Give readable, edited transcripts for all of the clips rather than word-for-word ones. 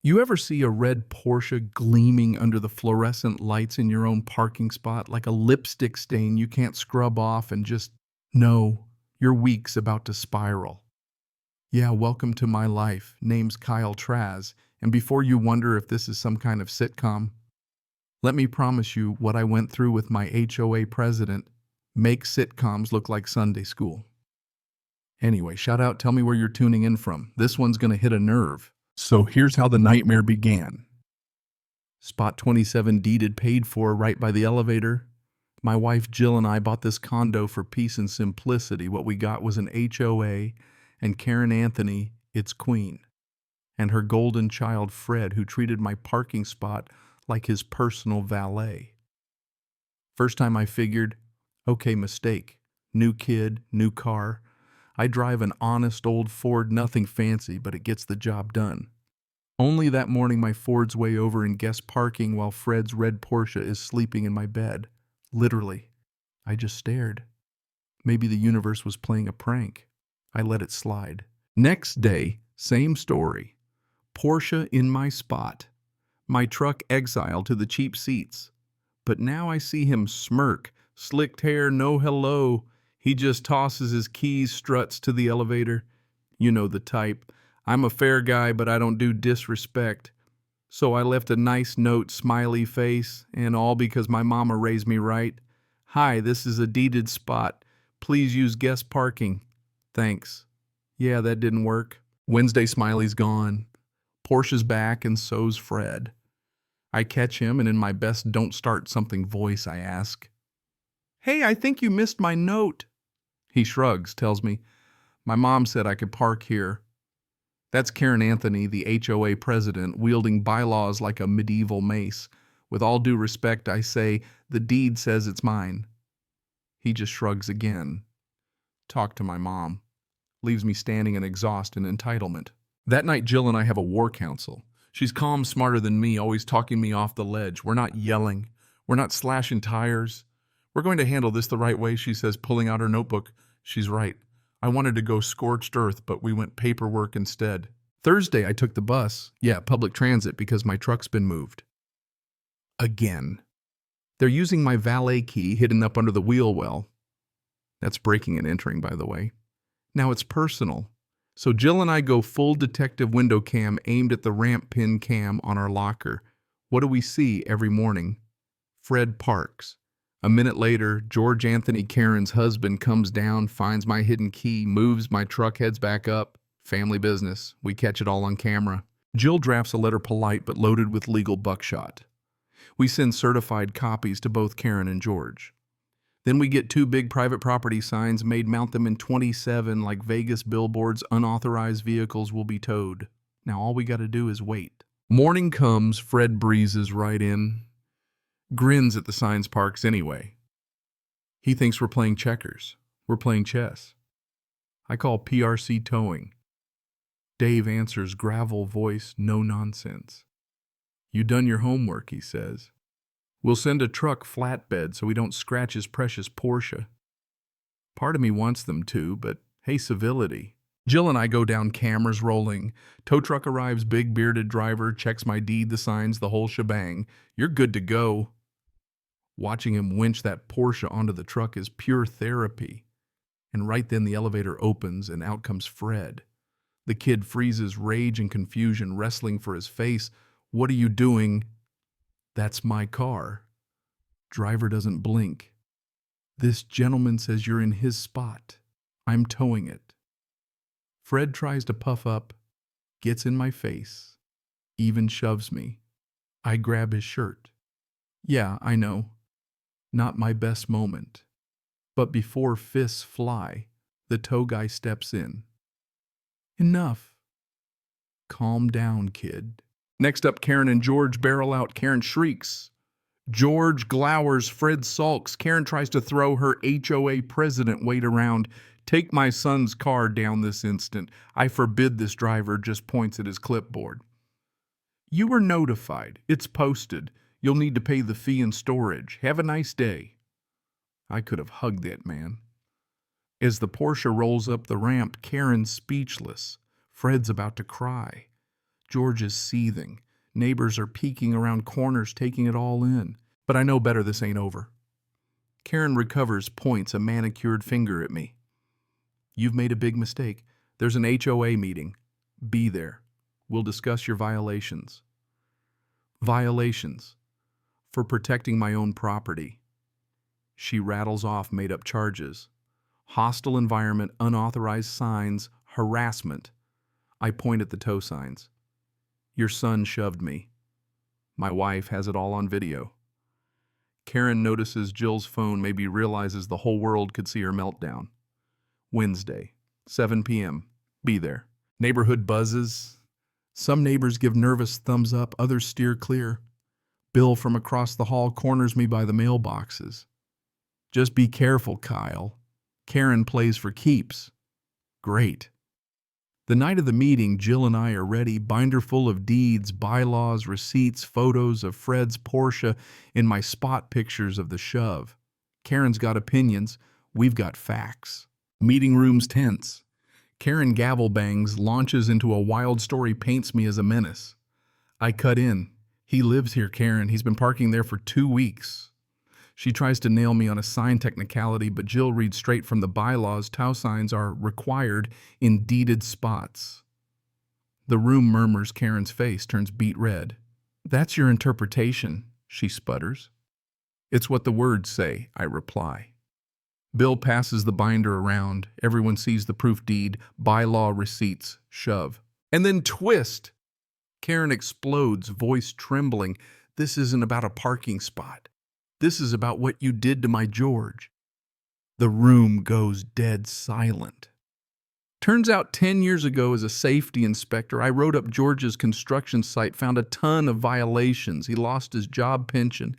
You ever see a red Porsche gleaming under the fluorescent lights in your own parking spot like a lipstick stain you can't scrub off and just know your week's about to spiral? Yeah, welcome to my life. Name's Kyle Traz, and before you wonder if this is some kind of sitcom, let me promise you what I went through with my HOA president makes sitcoms look like Sunday school. Anyway, shout out, tell me where you're tuning in from. This one's gonna hit a nerve. So here's how the nightmare began. Spot 27 deeded paid for right by the elevator. My wife Jill and I bought this condo for peace and simplicity. What we got was an HOA and Karen Anthony, its queen, and her golden child Fred, who treated my parking spot like his personal valet. First time I figured, okay, mistake. New kid, new car. I drive an honest old Ford, nothing fancy, but it gets the job done. Only that morning my Ford's way over in guest parking while Fred's red Porsche is sleeping in my bed. Literally. I just stared. Maybe the universe was playing a prank. I let it slide. Next day, same story. Porsche in my spot. My truck exiled to the cheap seats. But now I see him smirk. Slicked hair, no hello. He just tosses his keys, struts to the elevator. You know the type. I'm a fair guy, but I don't do disrespect. So I left a nice note, smiley face, and all because my mama raised me right. Hi, this is a deeded spot. Please use guest parking. Thanks. Yeah, that didn't work. Wednesday smiley's gone. Porsche's back, and so's Fred. I catch him, and in my best don't start something voice, I ask, "Hey, I think you missed my note." He shrugs, tells me, "My mom said I could park here." That's Karen Anthony, the HOA president, wielding bylaws like a medieval mace. With all due respect, I say, the deed says it's mine. He just shrugs again. Talk to my mom. Leaves me standing in exhaust and entitlement. That night, Jill and I have a war council. She's calm, smarter than me, always talking me off the ledge. We're not yelling. We're not slashing tires. We're going to handle this the right way, she says, pulling out her notebook. She's right. I wanted to go scorched earth, but we went paperwork instead. Thursday, I took the bus. Yeah, public transit, because my truck's been moved. Again. They're using my valet key hidden up under the wheel well. That's breaking and entering, by the way. Now it's personal. So Jill and I go full detective window cam aimed at the ramp pin cam on our locker. What do we see every morning? Fred parks. A minute later, George Anthony Karen's husband comes down, finds my hidden key, moves my truck, heads back up. Family business. We catch it all on camera. Jill drafts a letter polite but loaded with legal buckshot. We send certified copies to both Karen and George. Then we get 2 big private property signs made, mount them in 27 like Vegas billboards. Unauthorized vehicles will be towed. Now all we gotta do is wait. Morning comes, Fred breezes right in. Grins at the signs parks anyway. He thinks we're playing checkers. We're playing chess. I call PRC towing. Dave answers, gravel voice, no nonsense. You done your homework, he says. We'll send a truck flatbed so we don't scratch his precious Porsche. Part of me wants them to, but hey, civility. Jill and I go down, cameras rolling. Tow truck arrives, big bearded driver, checks my deed, the signs, the whole shebang. You're good to go. Watching him winch that Porsche onto the truck is pure therapy. And right then the elevator opens and out comes Fred. The kid freezes, rage and confusion wrestling for his face. What are you doing? That's my car. Driver doesn't blink. This gentleman says you're in his spot. I'm towing it. Fred tries to puff up, gets in my face, even shoves me. I grab his shirt. Yeah, I know. Not my best moment. But before fists fly, the tow guy steps in. Enough. Calm down, kid. Next up, Karen and George barrel out. Karen shrieks. George glowers. Fred sulks. Karen tries to throw her HOA president weight around. Take my son's car down this instant. I forbid this, driver just points at his clipboard. You were notified. It's posted. You'll need to pay the fee in storage. Have a nice day. I could have hugged that man. As the Porsche rolls up the ramp, Karen's speechless. Fred's about to cry. George is seething. Neighbors are peeking around corners, taking it all in. But I know better, this ain't over. Karen recovers, points a manicured finger at me. You've made a big mistake. There's an HOA meeting. Be there. We'll discuss your violations. Violations. For protecting my own property. She rattles off made-up charges. Hostile environment, unauthorized signs, harassment. I point at the tow signs. Your son shoved me. My wife has it all on video. Karen notices Jill's phone, maybe realizes the whole world could see her meltdown. Wednesday, 7 p.m. Be there. Neighborhood buzzes. Some neighbors give nervous thumbs up, others steer clear. Bill from across the hall corners me by the mailboxes. Just be careful, Kyle. Karen plays for keeps. Great. The night of the meeting, Jill and I are ready, binder full of deeds, bylaws, receipts, photos of Fred's Porsche, in my spot pictures of the shove. Karen's got opinions, we've got facts. Meeting room's tense. Karen gavel bangs, launches into a wild story, paints me as a menace. I cut in. He lives here, Karen. He's been parking there for 2 weeks. She tries to nail me on a sign technicality, but Jill reads straight from the bylaws. Tow signs are required in deeded spots. The room murmurs. Karen's face turns beet red. That's your interpretation, she sputters. It's what the words say, I reply. Bill passes the binder around. Everyone sees the proof deed, bylaw receipts, shove. And then twist! Karen explodes, voice trembling. This isn't about a parking spot. This is about what you did to my George. The room goes dead silent. Turns out 10 years ago, as a safety inspector, I wrote up George's construction site, found a ton of violations. He lost his job pension,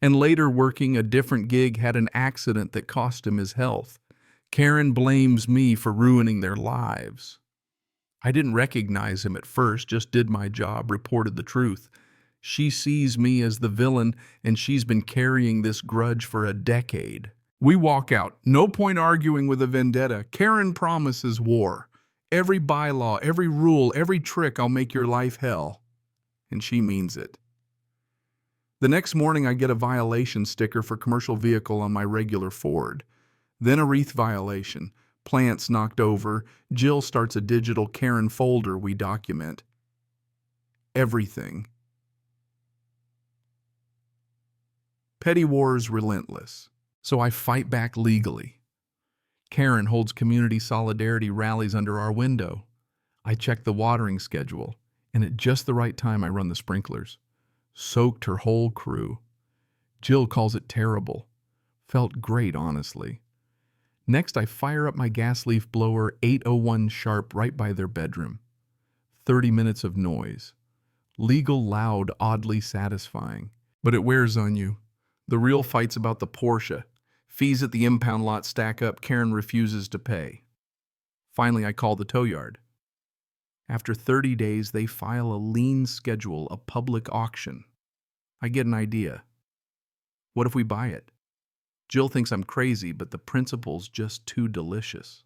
and later, working a different gig, had an accident that cost him his health. Karen blames me for ruining their lives. I didn't recognize him at first, just did my job, reported the truth. She sees me as the villain, and she's been carrying this grudge for a decade. We walk out. No point arguing with a vendetta. Karen promises war. Every bylaw, every rule, every trick, I'll make your life hell. And she means it. The next morning, I get a violation sticker for commercial vehicle on my regular Ford. Then a wreath violation. Plants knocked over. Jill starts a digital Karen folder we document. Everything. Petty wars relentless, so I fight back legally. Karen holds community solidarity rallies under our window. I check the watering schedule, and at just the right time I run the sprinklers. Soaked her whole crew. Jill calls it terrible. Felt great, honestly. Next, I fire up my gas leaf blower 801 sharp right by their bedroom. 30 minutes of noise. Legal, loud, oddly satisfying. But it wears on you. The real fight's about the Porsche. Fees at the impound lot stack up. Karen refuses to pay. Finally, I call the tow yard. After 30 days, they file a lien schedule, a public auction. I get an idea. What if we buy it? Jill thinks I'm crazy, but the principle's just too delicious.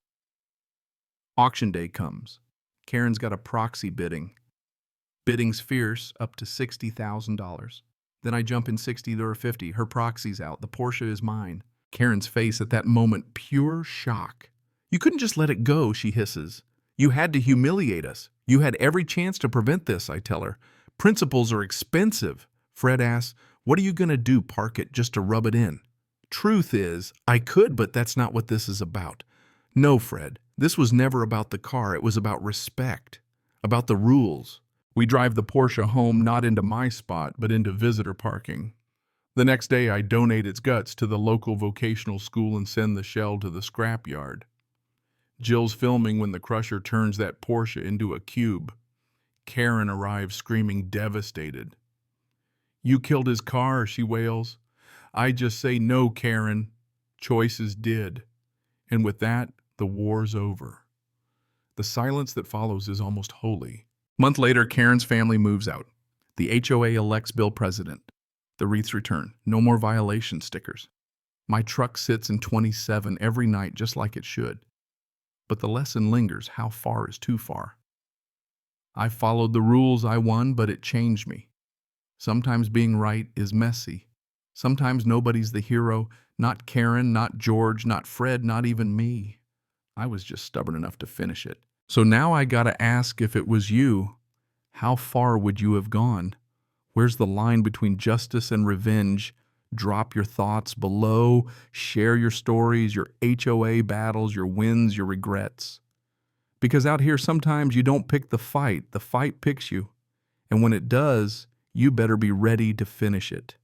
Auction day comes. Karen's got a proxy bidding. Bidding's fierce, up to $60,000. Then I jump in 60 or 50. Her proxy's out. The Porsche is mine. Karen's face at that moment, pure shock. You couldn't just let it go, she hisses. You had to humiliate us. You had every chance to prevent this, I tell her. Principles are expensive. Fred asks, what are you going to do, park it just to rub it in? Truth is, I could, but that's not what this is about. No, Fred, this was never about the car. It was about respect, about the rules. We drive the Porsche home, not into my spot, but into visitor parking. The next day, I donate its guts to the local vocational school and send the shell to the scrap yard. Jill's filming when the crusher turns that Porsche into a cube. Karen arrives screaming, devastated. You killed his car, she wails. I just say, no, Karen. Choices did. And with that, the war's over. The silence that follows is almost holy. Month later, Karen's family moves out. The HOA elects Bill president. The wreaths return. No more violation stickers. My truck sits in 27 every night just like it should. But the lesson lingers. How far is too far? I followed the rules, I won, but it changed me. Sometimes being right is messy. Sometimes nobody's the hero, not Karen, not George, not Fred, not even me. I was just stubborn enough to finish it. So now I gotta ask, if it was you, how far would you have gone? Where's the line between justice and revenge? Drop your thoughts below, share your stories, your HOA battles, your wins, your regrets. Because out here, sometimes you don't pick the fight picks you. And when it does, you better be ready to finish it.